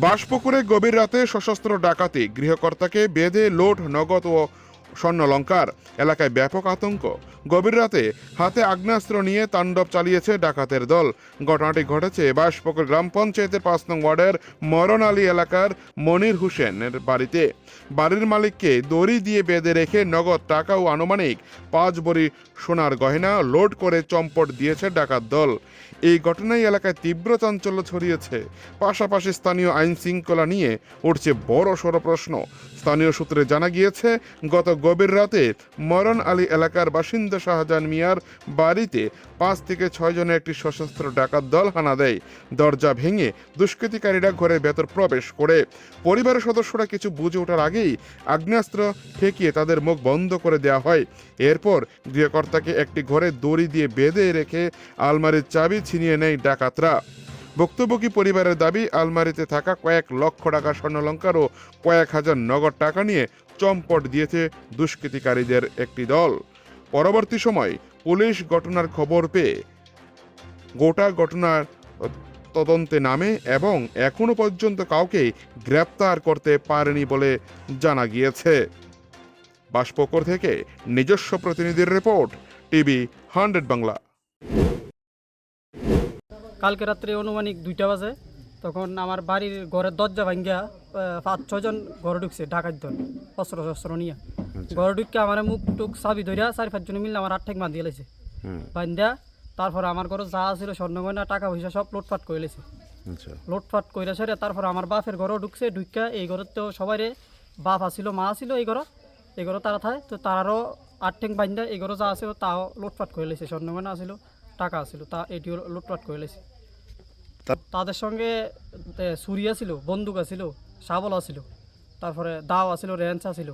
বাঁশপুকুরে গভীর রাতে সশস্ত্র ডাকাতি, গৃহকর্তাকে বেঁধে লুট, নগদ ও স্বর্ণালংকার। এলাকায় ব্যাপক আতঙ্ক। গভীর রাতে হাতে আগ্নেয়াস্ত্র নিয়ে তাণ্ডব চালিয়েছে ডাকাতের দল। ঘটনাটি ঘটেছে বাঁশপুকুর গ্রাম পঞ্চায়েতের ৫ নং ওয়ার্ডের মরণ আলী এলাকার মনির হোসেনের বাড়িতে। বাড়ির মালিককে দড়ি দিয়ে বেঁধে রেখে নগদ টাকা ও আনুমানিক ৫ ভরি সোনার গয়না লোড করে চম্পট দিয়েছে ডাকাত দল। এই ঘটনায় এলাকায় তীব্র চাঞ্চল্য ছড়িয়েছে। পাশাপাশি স্থানীয় আইন শৃঙ্খলা নিয়ে উঠছে বড় সড় প্রশ্ন। স্থানীয় সূত্রে জানা গিয়েছে, গত গভীর রাতে মরণ আলী এলাকার বাসিন্দা শাহজাহান মিয়ার বাড়িতে ৫ থেকে ৬ জনের একটি সশস্ত্র ডাকাত দল হানা দেয়। দরজা ভেঙে দুষ্কৃতিকারীরা ঘরের ভেতর প্রবেশ করে। পরিবারের সদস্যরা কিছু বুঝে ওঠার আগেই আগ্নেয়াস্ত্র ঠেকিয়ে তাদের মুখ বন্ধ করে দেওয়া হয়। এরপর গৃহকর্তাকে একটি ঘরে দড়ি দিয়ে বেঁধে রেখে আলমারির চাবি ছিনিয়ে নেয় ডাকাতরা। ভুক্তভোগী পরিবারের দাবি, আলমারিতে থাকা কয়েক লক্ষ টাকা স্বর্ণালংকার ও কয়েক হাজার নগদ টাকা নিয়ে চম্পট দিয়েছে দুষ্কৃতিকারীদের একটি দল। পরবর্তী সময় পুলিশ ঘটনার খবর পেয়ে গোটা ঘটনার তদন্তে নামে এবং এখনো পর্যন্ত কাউকে গ্রেপ্তার করতে পারেনি বলে জানা গিয়েছে। বাঁশপুকুর থেকে নিজস্ব প্রতিনিধির রিপোর্ট, টিভি 100 বাংলা। কালকে রাত্রে আনুমানিক 2টা বাজে, তখন আমার বাড়ির ঘরের দরজা ভাঙ্গিয়া ৫-৬ জন ঘরে ঢুকছে ডাকাত দল, অস্ত্র নিয়ে। ঘরে ঢুকে আমার মুখ টুক চাবি ধরিয়া 4-5 জনে মিলে আমার 8 ঠেক বাঁধিয়ে লাইছে। বান্ধিয়া তারপরে আমার ঘরে যা ছিল স্বর্ণ গয়না টাকা পয়সা সব লুটপাট করে লেছে। লুটপাট করে সেরে তারপরে আমার বাপের ঘরেও ঢুকছে। ঢুকা এই ঘরের তো সবাই বাপ আসিল, মা আসিল এই ঘরে তারা থাকে, তো তারারও 8 ঠেক বান্ধা এই ঘরে যা আছে তাও লুটপাট করে লেছে। স্বর্ণ গয়না আসিল, টাকা আসিল, তা এটিও লুটপাট করে লেছে। তাদের সঙ্গে ছুরি আছিল, বন্দুক আছিল, শাবল আছিল, তারপরে দাও আছিল, রেঞ্চ আছিল।